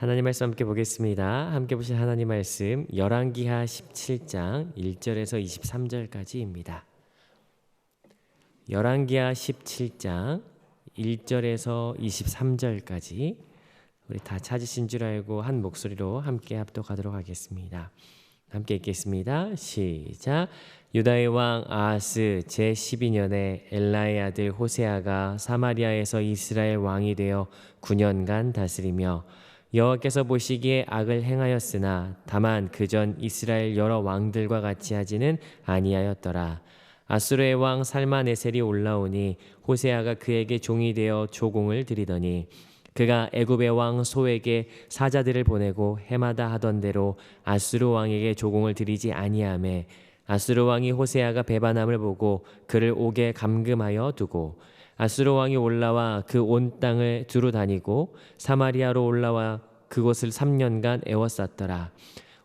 하나님 말씀 함께 보겠습니다. 함께 보실 하나님 말씀 열왕기하 17장 1절에서 23절까지입니다. 열왕기하 17장 1절에서 23절까지 우리 다 찾으신 줄 알고 한 목소리로 함께 합독하도록 하겠습니다. 함께 읽겠습니다. 시작. 유다의 왕 아하스 제12년에 엘라의 아들 호세아가 사마리아에서 이스라엘 왕이 되어 9년간 다스리며 여호와께서 보시기에 악을 행하였으나 다만 그전 이스라엘 여러 왕들과 같이 하지는 아니하였더라. 아수르의 왕 살마네셀이 올라오니 호세아가 그에게 종이 되어 조공을 드리더니 그가 애굽의 왕 소에게 사자들을 보내고 해마다 하던 대로 아수르 왕에게 조공을 드리지 아니하매 아수르 왕이 호세아가 배반함을 보고 그를 옥에 감금하여 두고 아수르 왕이 올라와 그 온 땅을 두루 다니고 사마리아로 올라와 그곳을 3년간 애워쌌더라.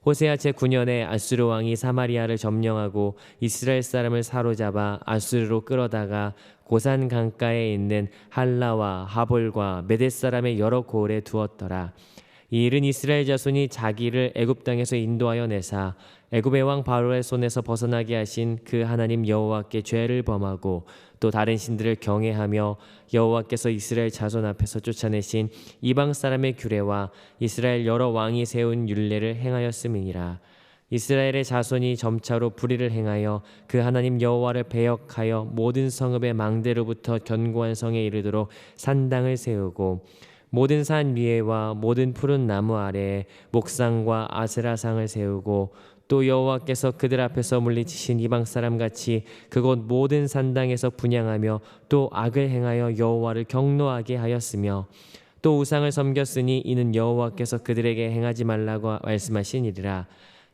호세아 제9년에 아수르 왕이 사마리아를 점령하고 이스라엘 사람을 사로잡아 아수르로 끌어다가 고산 강가에 있는 할라와 하볼과 메뎃 사람의 여러 고을에 두었더라. 이 일은 이스라엘 자손이 자기를 애굽 땅에서 인도하여 내사 애굽의 왕 바로의 손에서 벗어나게 하신 그 하나님 여호와께 죄를 범하고 또 다른 신들을 경외하며 여호와께서 이스라엘 자손 앞에서 쫓아내신 이방 사람의 규례와 이스라엘 여러 왕이 세운 율례를 행하였음이니라. 이스라엘의 자손이 점차로 불의를 행하여 그 하나님 여호와를 배역하여 모든 성읍의 망대로부터 견고한 성에 이르도록 산당을 세우고 모든 산 위에와 모든 푸른 나무 아래에 목상과 아세라상을 세우고 또 여호와께서 그들 앞에서 물리치신 이방 사람 같이 그곳 모든 산당에서 분향하며 또 악을 행하여 여호와를 경노하게 하였으며 또 우상을 섬겼으니 이는 여호와께서 그들에게 행하지 말라고 말씀하시니라.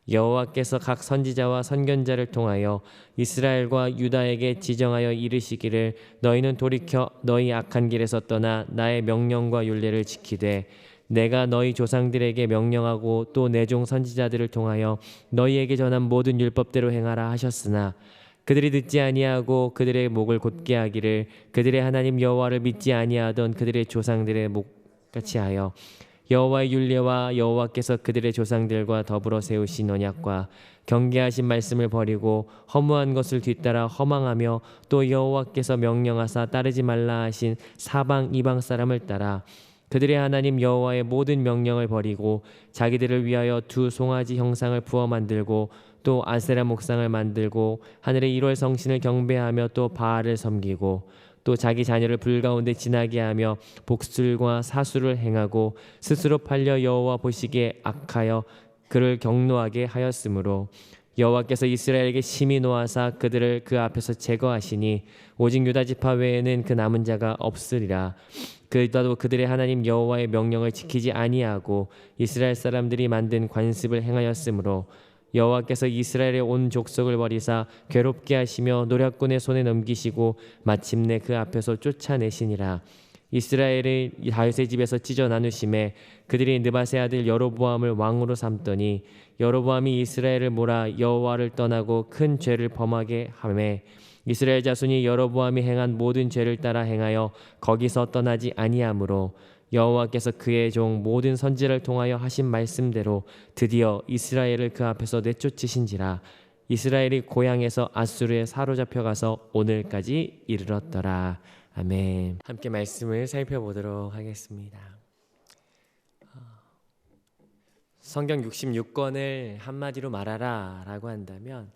여호와께서 각 선지자와 선견자를 통하여 이스라엘과 유다에게 지정하여 이르시기를 너희는 돌이켜 너희 악한 길에서 떠나 나의 명령과 율례를 지키되 내가 너희 조상들에게 명령하고 또 내 종 선지자들을 통하여 너희에게 전한 모든 율법대로 행하라 하셨으나 그들이 듣지 아니하고 그들의 목을 곧게 하기를 그들의 하나님 여호와를 믿지 아니하던 그들의 조상들의 목같이 하여 여호와의 율례와 여호와께서 그들의 조상들과 더불어 세우신 언약과 경계하신 말씀을 버리고 허무한 것을 뒤따라 허망하며 또 여호와께서 명령하사 따르지 말라 하신 사방 이방 사람을 따라 그들의 하나님 여호와의 모든 명령을 버리고 자기들을 위하여 두 송아지 형상을 부어 만들고 또 아세라 목상을 만들고 하늘의 1월 성신을 경배하며 또 바알을 섬기고 또 자기 자녀를 불 가운데 지나게 하며 복술과 사수를 행하고 스스로 팔려 여호와 보시기에 악하여 그를 경노하게 하였으므로 여호와께서 이스라엘에게 심히 노하사 그들을 그 앞에서 제거하시니 오직 유다 지파 외에는 그 남은 자가 없으리라. 그들도 그들의 하나님 여호와의 명령을 지키지 아니하고 이스라엘 사람들이 만든 관습을 행하였으므로 여호와께서 이스라엘의 온 족속을 버리사 괴롭게 하시며 노략군의 손에 넘기시고 마침내 그 앞에서 쫓아내시니라. 이스라엘의 다윗의 집에서 찢어 나누심에 그들이 느밧의 아들 여로보암을 왕으로 삼더니 여로보암이 이스라엘을 몰아 여호와를 떠나고 큰 죄를 범하게 하매 이스라엘 자손이 여로보암이 행한 모든 죄를 따라 행하여 거기서 떠나지 아니하므로 여호와께서 그의 종 모든 선지를 통하여 하신 말씀대로 드디어 이스라엘을 그 앞에서 내쫓으신지라. 이스라엘이 고향에서 아수르에 사로잡혀 가서 오늘까지 이르렀더라. 아멘. 함께 말씀을 살펴보도록 하겠습니다. 성경 66권을 한마디로 말하라 라고 한다면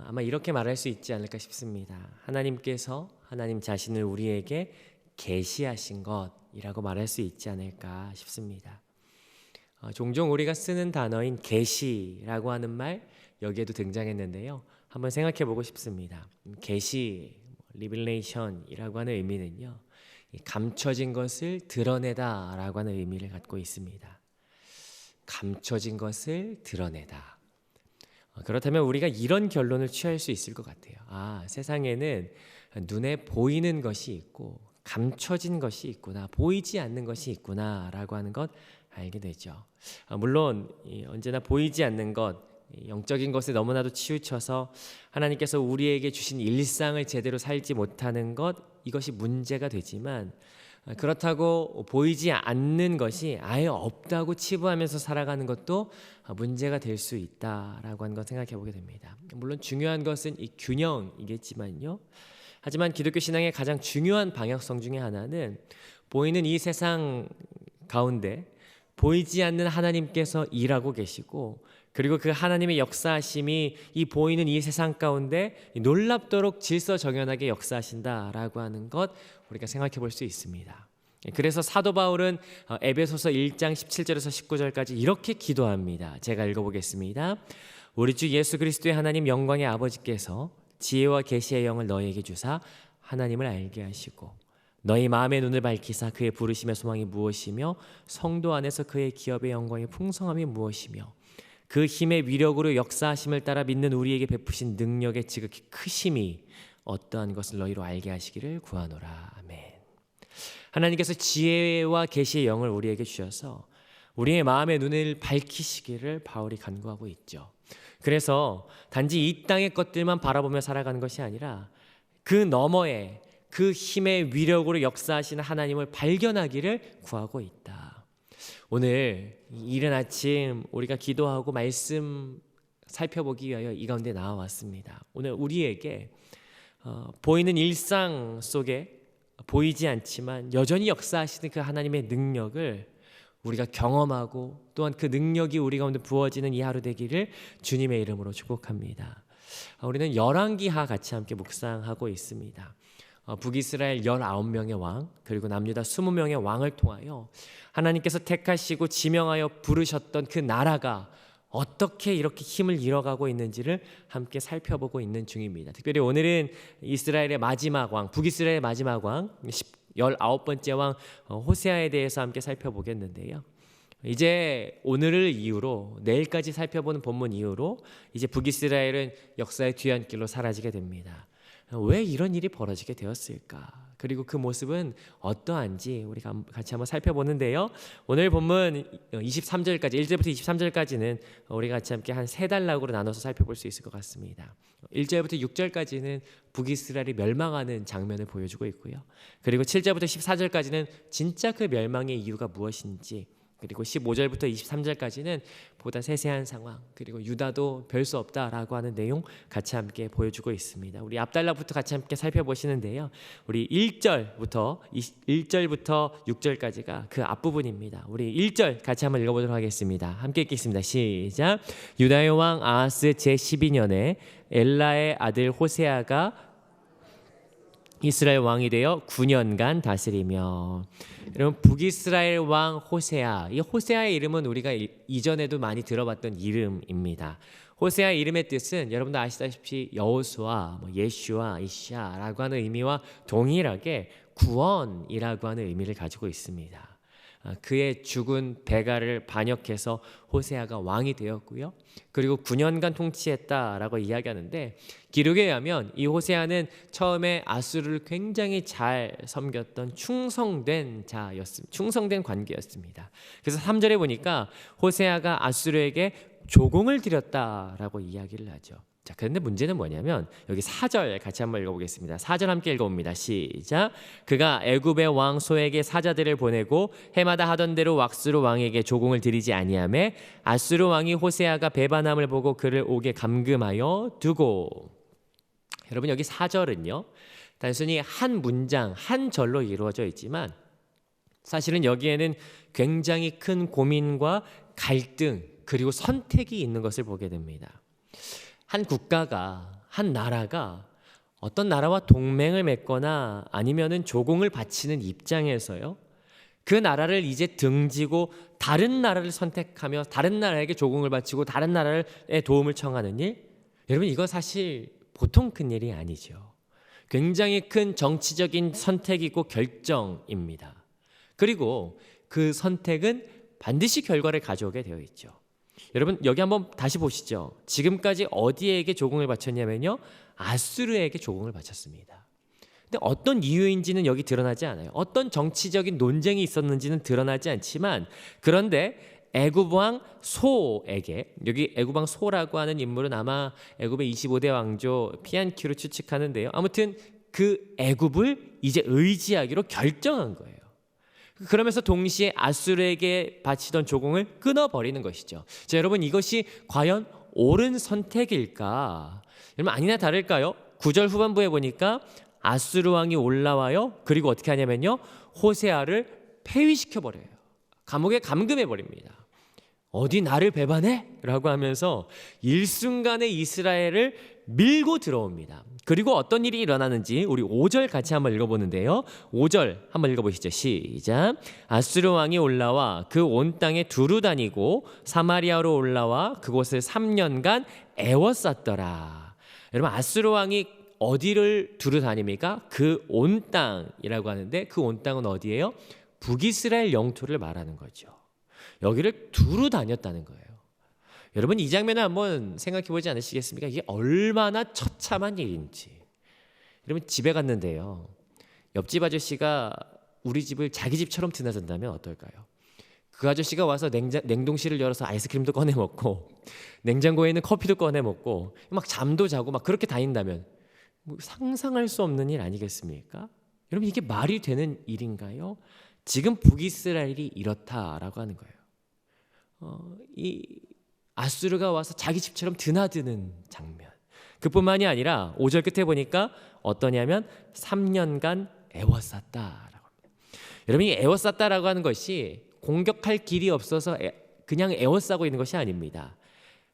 아마 이렇게 말할 수 있지 않을까 싶습니다. 하나님께서 하나님 자신을 우리에게 계시하신 것이라고 말할 수 있지 않을까 싶습니다. 종종 우리가 쓰는 단어인 계시라고 하는 말 여기에도 등장했는데요. 한번 생각해 보고 싶습니다. 계시, 리빌레이션이라고 하는 의미는요, 감춰진 것을 드러내다라고 하는 의미를 갖고 있습니다. 감춰진 것을 드러내다. 그렇다면 우리가 이런 결론을 취할 수 있을 것 같아요. 세상에는 눈에 보이는 것이 있고 감춰진 것이 있구나, 보이지 않는 것이 있구나 라고 하는 것 알게 되죠. 물론 언제나 보이지 않는 것, 영적인 것에 너무나도 치우쳐서 하나님께서 우리에게 주신 일상을 제대로 살지 못하는 것, 이것이 문제가 되지만 그렇다고 보이지 않는 것이 아예 없다고 치부하면서 살아가는 것도 문제가 될 수 있다라고 하는 걸 생각해 보게 됩니다. 물론 중요한 것은 이 균형이겠지만요. 하지만 기독교 신앙의 가장 중요한 방향성 중에 하나는 보이는 이 세상 가운데 보이지 않는 하나님께서 일하고 계시고, 그리고 그 하나님의 역사하심이 이 보이는 이 세상 가운데 놀랍도록 질서정연하게 역사하신다라고 하는 것 우리가 생각해 볼 수 있습니다. 그래서 사도 바울은 에베소서 1장 17절에서 19절까지 이렇게 기도합니다. 제가 읽어보겠습니다. 우리 주 예수 그리스도의 하나님 영광의 아버지께서 지혜와 계시의 영을 너희에게 주사 하나님을 알게 하시고 너희 마음의 눈을 밝히사 그의 부르심의 소망이 무엇이며 성도 안에서 그의 기업의 영광의 풍성함이 무엇이며 그 힘의 위력으로 역사하심을 따라 믿는 우리에게 베푸신 능력의 지극히 크심이 어떠한 것을 너희로 알게 하시기를 구하노라. 아멘. 하나님께서 지혜와 계시의 영을 우리에게 주셔서 우리의 마음의 눈을 밝히시기를 바울이 간구하고 있죠. 그래서 단지 이 땅의 것들만 바라보며 살아가는 것이 아니라 그 너머에 그 힘의 위력으로 역사하시는 하나님을 발견하기를 구하고 있다. 오늘 이른 아침 우리가 기도하고 말씀 살펴보기 위하여 이 가운데 나와왔습니다. 오늘 우리에게 보이는 일상 속에 보이지 않지만 여전히 역사하시는 그 하나님의 능력을 우리가 경험하고 또한 그 능력이 우리 가운데 부어지는 이 하루 되기를 주님의 이름으로 축복합니다. 우리는 열왕기하 같이 함께 묵상하고 있습니다. 북이스라엘 19명의 왕 그리고 남유다 20명의 왕을 통하여 하나님께서 택하시고 지명하여 부르셨던 그 나라가 어떻게 이렇게 힘을 잃어가고 있는지를 함께 살펴보고 있는 중입니다. 특별히 오늘은 이스라엘의 마지막 왕, 북이스라엘의 마지막 왕 19번째 왕 호세아에 대해서 함께 살펴보겠는데요. 이제 오늘을 이유로 내일까지 살펴보는 본문 이후로 이제 북이스라엘은 역사의 뒤안길로 사라지게 됩니다. 왜 이런 일이 벌어지게 되었을까? 그리고 그 모습은 어떠한지 우리가 같이 한번 살펴보는데요. 오늘 본문 23절까지 1절부터 23절까지는 우리가 같이 함께 한 세 단락으로 나눠서 살펴볼 수 있을 것 같습니다. 1절부터 6절까지는 북이스라엘이 멸망하는 장면을 보여주고 있고요. 그리고 7절부터 14절까지는 진짜 그 멸망의 이유가 무엇인지, 그리고 15절부터 23절까지는 보다 세세한 상황, 그리고 유다도 별 수 없다라고 하는 내용 같이 함께 보여주고 있습니다. 우리 앞단락부터 같이 함께 살펴보시는데요. 우리 1절부터 6절까지가 그 앞부분입니다. 우리 1절 같이 한번 읽어보도록 하겠습니다. 함께 읽겠습니다. 시작. 유다의 왕 아하스 제12년에 엘라의 아들 호세아가 이스라엘 왕이 되어 9년간 다스리며. 여러분, 북이스라엘 왕 호세아, 이 호세아의 이름은 우리가 이전에도 많이 들어봤던 이름입니다. 호세아의 이름의 뜻은 여러분도 아시다시피 여호수아, 예슈아, 이샤라고 하는 의미와 동일하게 구원이라고 하는 의미를 가지고 있습니다. 그의 죽은 배가를 반역해서 호세아가 왕이 되었고요. 그리고 9년간 통치했다라고 이야기하는데, 기록에 의하면 이 호세아는 처음에 아수르를 굉장히 잘 섬겼던 충성된 관계였습니다. 그래서 3절에 보니까 호세아가 아수르에게 조공을 드렸다라고 이야기를 하죠. 자, 그런데 문제는 뭐냐면 여기 4절 같이 한번 읽어보겠습니다. 4절 함께 읽어봅니다. 시작. 그가 애굽의 왕 소에게 사자들을 보내고 해마다 하던 대로 왁스루 왕에게 조공을 드리지 아니하매 아수르 왕이 호세아가 배반함을 보고 그를 옥에 감금하여 두고. 여러분, 여기 4절은요 단순히 한 문장 한 절로 이루어져 있지만 사실은 여기에는 굉장히 큰 고민과 갈등 그리고 선택이 있는 것을 보게 됩니다. 한 국가가, 한 나라가 어떤 나라와 동맹을 맺거나 아니면은 조공을 바치는 입장에서요, 그 나라를 이제 등지고 다른 나라를 선택하며 다른 나라에게 조공을 바치고 다른 나라의 도움을 청하는 일, 여러분 이거 사실 보통 큰 일이 아니죠. 굉장히 큰 정치적인 선택이고 결정입니다. 그리고 그 선택은 반드시 결과를 가져오게 되어 있죠. 여러분 여기 한번 다시 보시죠. 지금까지 어디에게 조공을 바쳤냐면요, 아수르에게 조공을 바쳤습니다. 근데 어떤 이유인지는 여기 드러나지 않아요. 어떤 정치적인 논쟁이 있었는지는 드러나지 않지만, 그런데 애굽 왕 소에게, 여기 애굽 왕 소라고 하는 인물은 아마 애굽의 25대 왕조 피안키로 추측하는데요, 아무튼 그 애굽을 이제 의지하기로 결정한 거예요. 그러면서 동시에 아수르에게 바치던 조공을 끊어버리는 것이죠. 자, 여러분 이것이 과연 옳은 선택일까? 여러분 아니나 다를까요? 9절 후반부에 보니까 아수르 왕이 올라와요. 그리고 어떻게 하냐면요, 호세아를 폐위시켜버려요. 감옥에 감금해버립니다. 어디 나를 배반해? 라고 하면서 일순간에 이스라엘을 밀고 들어옵니다. 그리고 어떤 일이 일어나는지 우리 5절 같이 한번 읽어보는데요. 5절 한번 읽어보시죠. 시작. 아수르 왕이 올라와 그 온 땅에 두루 다니고 사마리아로 올라와 그곳을 3년간 애워쌌더라. 여러분 아수르 왕이 어디를 두루 다닙니까? 그 온 땅이라고 하는데 그 온 땅은 어디예요? 북이스라엘 영토를 말하는 거죠. 여기를 두루 다녔다는 거예요. 여러분 이 장면을 한번 생각해 보지 않으시겠습니까? 이게 얼마나 처참한 일인지. 여러분 집에 갔는데요, 옆집 아저씨가 우리 집을 자기 집처럼 드나든다면 어떨까요? 그 아저씨가 와서 냉동실을 열어서 아이스크림도 꺼내 먹고 냉장고에 있는 커피도 꺼내 먹고 막 잠도 자고 막 그렇게 다닌다면 뭐 상상할 수 없는 일 아니겠습니까? 여러분 이게 말이 되는 일인가요? 지금 북이스라엘이 이렇다라고 하는 거예요. 이 아수르가 와서 자기 집처럼 드나드는 장면. 그뿐만이 아니라 5절 끝에 보니까 어떠냐면 3년간 애워쌌다라고 합니다. 여러분 이 애워쌌다라고 하는 것이 공격할 길이 없어서 그냥 애워싸고 있는 것이 아닙니다.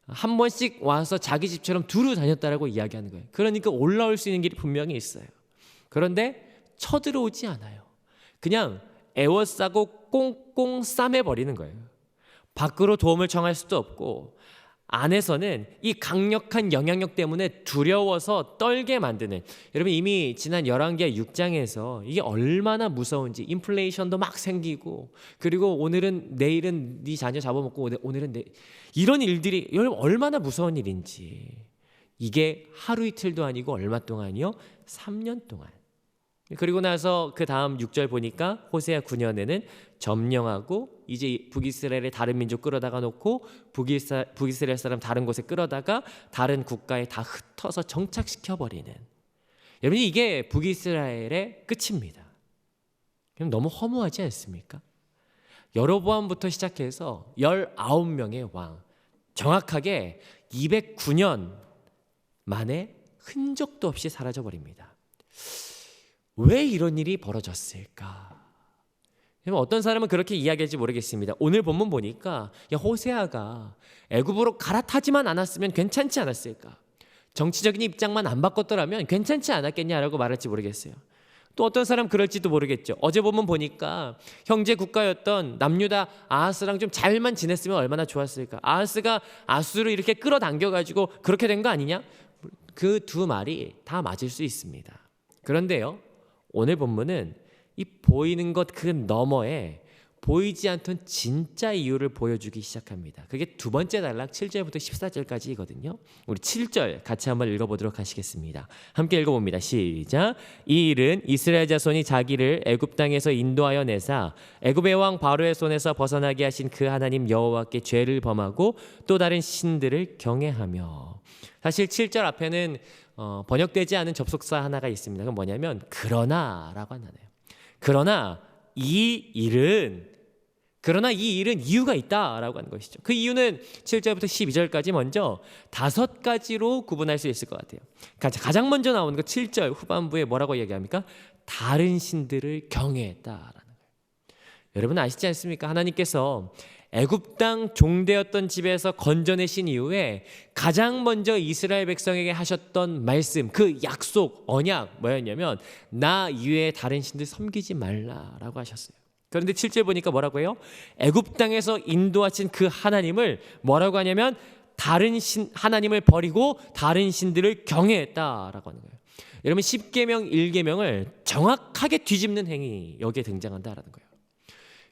한 번씩 와서 자기 집처럼 두루 다녔다라고 이야기하는 거예요. 그러니까 올라올 수 있는 길이 분명히 있어요. 그런데 쳐들어오지 않아요. 그냥 애워싸고 꽁꽁 싸매버리는 거예요. 밖으로 도움을 청할 수도 없고 안에서는 이 강력한 영향력 때문에 두려워서 떨게 만드는, 여러분 이미 지난 열왕기하 6장에서 이게 얼마나 무서운지, 인플레이션도 막 생기고 그리고 내일은 네 자녀 잡아먹고 오늘은 이런 일들이 여러분 얼마나 무서운 일인지. 이게 하루 이틀도 아니고 얼마 동안이요? 3년 동안. 그리고 나서 그 다음 6절 보니까 호세아 9년에는 점령하고 이제 북이스라엘의 다른 민족 끌어다가 놓고 북이스라엘 사람 다른 곳에 끌어다가 다른 국가에 다 흩어서 정착시켜버리는, 여러분 이게 북이스라엘의 끝입니다. 그럼 너무 허무하지 않습니까? 여로보암부터 시작해서 19명의 왕, 정확하게 209년 만에 흔적도 없이 사라져버립니다. 왜 이런 일이 벌어졌을까? 어떤 사람은 그렇게 이야기할지 모르겠습니다. 오늘 본문 보니까 호세아가 애굽으로 갈아타지만 않았으면 괜찮지 않았을까? 정치적인 입장만 안 바꿨더라면 괜찮지 않았겠냐라고 말할지 모르겠어요. 또 어떤 사람 그럴지도 모르겠죠. 어제 본문 보니까 형제 국가였던 남유다 아하스랑 좀 잘만 지냈으면 얼마나 좋았을까? 아하스가 아수르 이렇게 끌어당겨가지고 그렇게 된 거 아니냐? 그 두 말이 다 맞을 수 있습니다. 그런데요, 오늘 본문은 이 보이는 것 그 너머에 보이지 않던 진짜 이유를 보여주기 시작합니다. 그게 두 번째 단락 7절부터 14절까지거든요. 우리 7절 같이 한번 읽어보도록 하시겠습니다. 함께 읽어봅니다. 시작. 이 일은 이스라엘 자손이 자기를 애굽 땅에서 인도하여 내사 애굽의 왕 바로의 손에서 벗어나게 하신 그 하나님 여호와께 죄를 범하고 또 다른 신들을 경외하며. 사실 7절 앞에는 번역되지 않은 접속사 하나가 있습니다. 그건 뭐냐면 그러나라고 하나요. 그러나 이 일은 이유가 있다라고 하는 것이죠. 그 이유는 7절부터 12절까지 먼저 5가지로 구분할 수 있을 것 같아요. 가장 먼저 나오는 거 7절 후반부에 뭐라고 얘기합니까? 다른 신들을 경외했다라는 거예요. 여러분 아시지 않습니까? 하나님께서 애굽 땅 종되었던 집에서 건져내신 이후에 가장 먼저 이스라엘 백성에게 하셨던 말씀, 그 약속, 언약 뭐였냐면 나 이외에 다른 신들 섬기지 말라라고 하셨어요. 그런데 7절 보니까 뭐라고 해요? 애굽 땅에서 인도하신 그 하나님을 뭐라고 하냐면 다른 하나님을 버리고 다른 신들을 경외했다라고 하는 거예요. 여러분 10계명 1계명을 정확하게 뒤집는 행위 여기에 등장한다라는 거예요.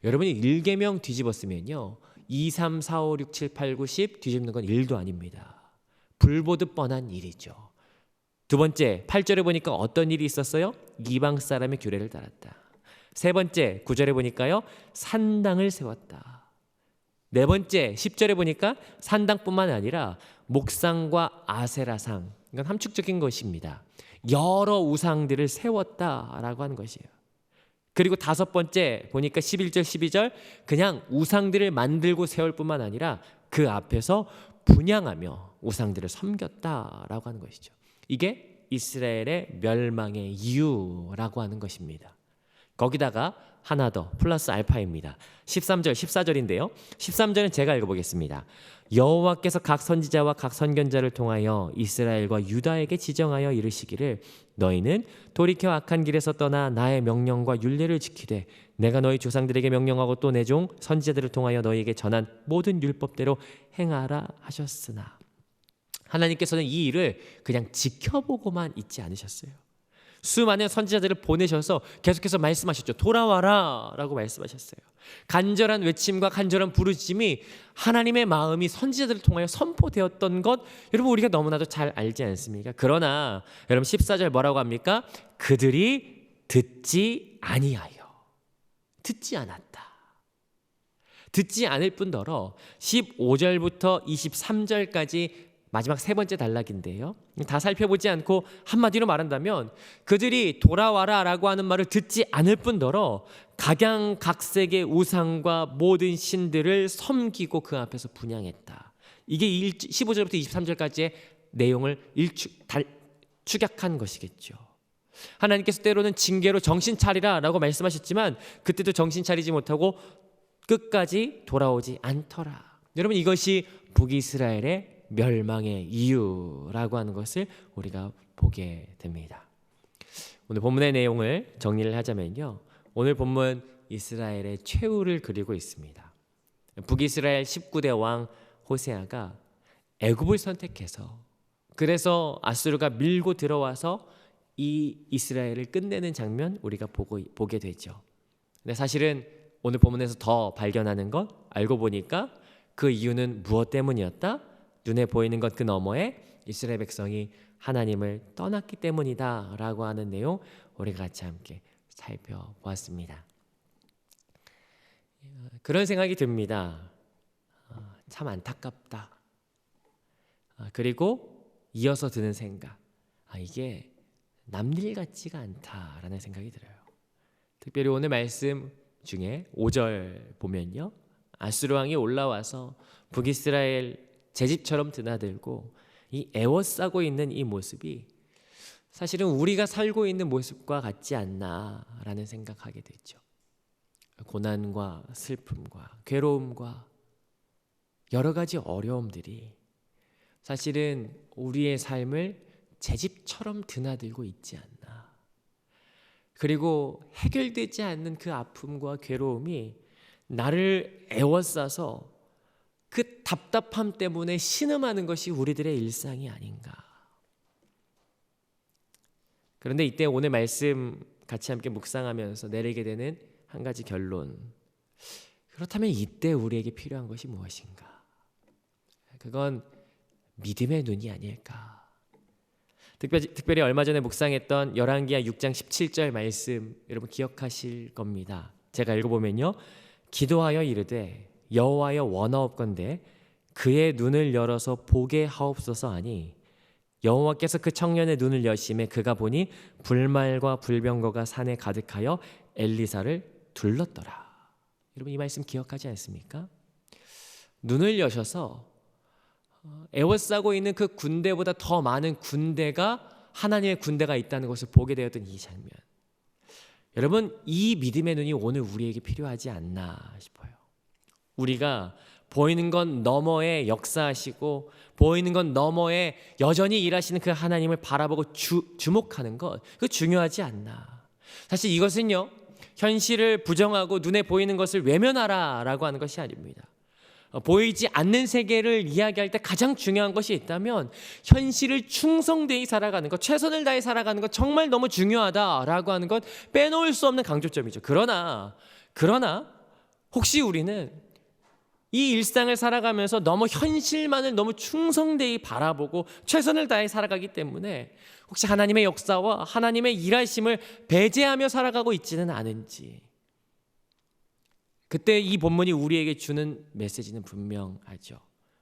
여러분이 1계명 뒤집었으면요 2, 3, 4, 5, 6, 7, 8, 9, 10 뒤집는 건 1도 아닙니다. 불보듯 뻔한 일이죠. 두 번째 8절에 보니까 어떤 일이 있었어요? 이방 사람의 규례를 따랐다. 세 번째 9절에 보니까요 산당을 세웠다. 네 번째 10절에 보니까 산당뿐만 아니라 목상과 아세라상, 이건 함축적인 것입니다. 여러 우상들을 세웠다라고 하는 것이에요. 그리고 다섯 번째 보니까 11절 12절 그냥 우상들을 만들고 세울 뿐만 아니라 그 앞에서 분향하며 우상들을 섬겼다라고 하는 것이죠. 이게 이스라엘의 멸망의 이유라고 하는 것입니다. 거기다가 하나 더 플러스 알파입니다. 13절 14절인데요 13절은 제가 읽어보겠습니다. 여호와께서 각 선지자와 각 선견자를 통하여 이스라엘과 유다에게 지정하여 이르시기를 너희는 돌이켜 악한 길에서 떠나 나의 명령과 율례를 지키되 내가 너희 조상들에게 명령하고 또 내 종 선지자들을 통하여 너희에게 전한 모든 율법대로 행하라 하셨으나 하나님께서는 이 일을 그냥 지켜보고만 있지 않으셨어요. 수많은 선지자들을 보내셔서 계속해서 말씀하셨죠. 돌아와라 라고 말씀하셨어요. 간절한 외침과 간절한 부르짖음이 하나님의 마음이 선지자들을 통하여 선포되었던 것 여러분 우리가 너무나도 잘 알지 않습니까? 그러나 여러분 14절 뭐라고 합니까? 그들이 듣지 아니하여 듣지 않았다. 듣지 않을 뿐더러 15절부터 23절까지 마지막 세 번째 단락인데요. 다 살펴보지 않고 한마디로 말한다면 그들이 돌아와라 라고 하는 말을 듣지 않을 뿐더러 각양각색의 우상과 모든 신들을 섬기고 그 앞에서 분향했다. 이게 15절부터 23절까지의 내용을 축약한 것이겠죠. 하나님께서 때로는 징계로 정신 차리라 라고 말씀하셨지만 그때도 정신 차리지 못하고 끝까지 돌아오지 않더라. 여러분 이것이 북이스라엘의 멸망의 이유라고 하는 것을 우리가 보게 됩니다. 오늘 본문의 내용을 정리를 하자면요. 오늘 본문 이스라엘의 최후를 그리고 있습니다. 북이스라엘 19대 왕 호세아가 애굽을 선택해서 그래서 아수르가 밀고 들어와서 이 이스라엘을 끝내는 장면 우리가 보게 되죠. 근데 사실은 오늘 본문에서 더 발견하는 것 알고 보니까 그 이유는 무엇 때문이었다? 눈에 보이는 것 그 너머에 이스라엘 백성이 하나님을 떠났기 때문이다 라고 하는 내용 우리가 같이 함께 살펴보았습니다. 그런 생각이 듭니다. 참 안타깝다. 그리고 이어서 드는 생각 이게 남일 같지가 않다라는 생각이 들어요. 특별히 오늘 말씀 중에 5절 보면요 아수르 왕이 올라와서 북이스라엘 제 집처럼 드나들고 이 애워싸고 있는 이 모습이 사실은 우리가 살고 있는 모습과 같지 않나라는 생각하게 되죠. 고난과 슬픔과 괴로움과 여러 가지 어려움들이 사실은 우리의 삶을 제 집처럼 드나들고 있지 않나. 그리고 해결되지 않는 그 아픔과 괴로움이 나를 애워싸서 그 답답함 때문에 신음하는 것이 우리들의 일상이 아닌가. 그런데 이때 오늘 말씀 같이 함께 묵상하면서 내리게 되는 한 가지 결론. 그렇다면 이때 우리에게 필요한 것이 무엇인가? 그건 믿음의 눈이 아닐까. 특별히 얼마 전에 묵상했던 열왕기하 6장 17절 말씀 여러분 기억하실 겁니다. 제가 읽어보면요. 기도하여 이르되 여호와여 원하옵건대 그의 눈을 열어서 보게 하옵소서 하니 여호와께서 그 청년의 눈을 여심해 그가 보니 불말과 불병거가 산에 가득하여 엘리사를 둘렀더라. 여러분 이 말씀 기억하지 않습니까? 눈을 여셔서 애워싸고 있는 그 군대보다 더 많은 군대가 하나님의 군대가 있다는 것을 보게 되었던 이 장면. 여러분 이 믿음의 눈이 오늘 우리에게 필요하지 않나 싶어요. 우리가 보이는 건 너머에 역사하시고 보이는 건 너머에 여전히 일하시는 그 하나님을 바라보고 주목하는 것 그거 중요하지 않나. 사실 이것은요 현실을 부정하고 눈에 보이는 것을 외면하라 라고 하는 것이 아닙니다. 보이지 않는 세계를 이야기할 때 가장 중요한 것이 있다면 현실을 충성되이 살아가는 것, 최선을 다해 살아가는 것 정말 너무 중요하다라고 하는 것 빼놓을 수 없는 강조점이죠. 그러나 혹시 우리는 이 일상을 살아가면서 너무 현실만을 너무 충성되이 바라보고 최선을 다해 살아가기 때문에 혹시 하나님의 역사와 하나님의 일하심을 배제하며 살아가고 있지는 않은지. 그때 이 본문이 우리에게 주는 메시지는 분명하죠.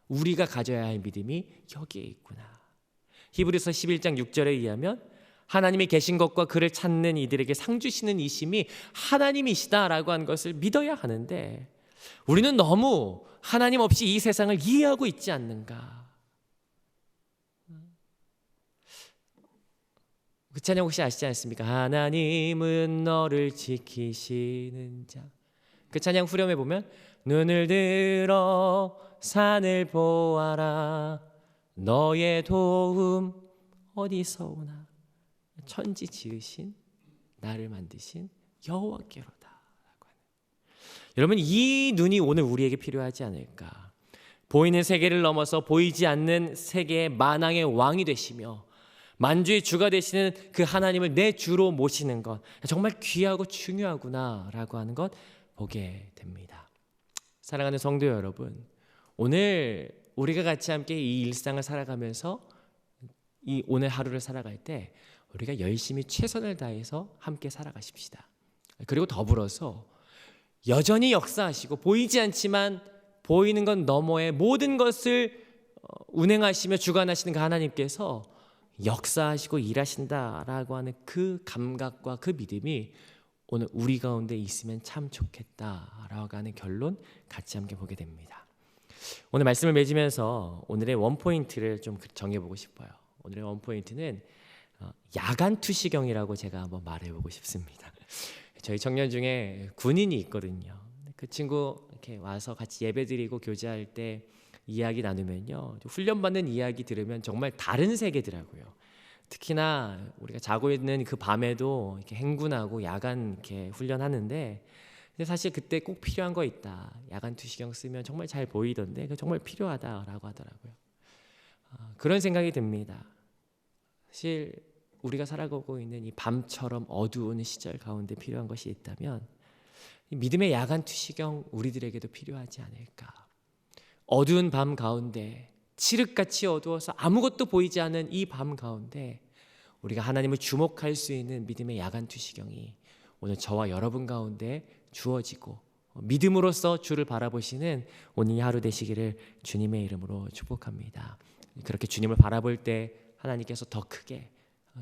우리가 가져야 할 믿음이 여기에 있구나. 히브리서 11장 6절에 의하면 하나님이 계신 것과 그를 찾는 이들에게 상 주시는 이심이 하나님이시다라고 하는 것을 믿어야 하는데 우리는 너무 하나님 없이 이 세상을 이해하고 있지 않는가. 그 찬양 혹시 아시지 않습니까? 하나님은 너를 지키시는 자. 그 찬양 후렴에 보면 눈을 들어 산을 보아라 너의 도움 어디서 오나 천지 지으신 나를 만드신 여호와께로다 라고 하는. 여러분 이 눈이 오늘 우리에게 필요하지 않을까. 보이는 세계를 넘어서 보이지 않는 세계의 만왕의 왕이 되시며 만주의 주가 되시는 그 하나님을 내 주로 모시는 것 정말 귀하고 중요하구나 라고 하는 것 보게 됩니다. 사랑하는 성도 여러분, 오늘 우리가 같이 함께 이 일상을 살아가면서 이 오늘 하루를 살아갈 때 우리가 열심히 최선을 다해서 함께 살아가십시다. 그리고 더불어서 여전히 역사하시고 보이지 않지만 보이는 것 너머의 모든 것을 운행하시며 주관하시는 그 하나님께서 역사하시고 일하신다라고 하는 그 감각과 그 믿음이 오늘 우리 가운데 있으면 참 좋겠다라고 하는 결론 같이 함께 보게 됩니다. 오늘 말씀을 맺으면서 오늘의 원포인트를 좀 정해보고 싶어요. 오늘의 원포인트는 야간 투시경이라고 제가 한번 말해보고 싶습니다. 저희 청년 중에 군인이 있거든요. 그 친구 이렇게 와서 같이 예배드리고 교제할 때 이야기 나누면요, 훈련받는 이야기 들으면 정말 다른 세계더라고요. 특히나 우리가 자고 있는 그 밤에도 이렇게 행군하고 야간 이렇게 훈련하는데, 근데 사실 그때 꼭 필요한 거 있다. 야간 투시경 쓰면 정말 잘 보이던데 그 정말 필요하다라고 하더라고요. 그런 생각이 듭니다. 사실 우리가 살아가고 있는 이 밤처럼 어두운 시절 가운데 필요한 것이 있다면 믿음의 야간 투시경 우리들에게도 필요하지 않을까. 어두운 밤 가운데 칠흑같이 어두워서 아무것도 보이지 않는 이 밤 가운데 우리가 하나님을 주목할 수 있는 믿음의 야간 투시경이 오늘 저와 여러분 가운데 주어지고 믿음으로써 주를 바라보시는 오늘 이 하루 되시기를 주님의 이름으로 축복합니다. 그렇게 주님을 바라볼 때 하나님께서 더 크게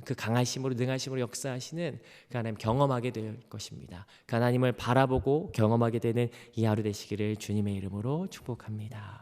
그 강하심으로 능하심으로 역사하시는 그 하나님 경험하게 될 것입니다. 그 하나님을 바라보고 경험하게 되는 이 하루 되시기를 주님의 이름으로 축복합니다.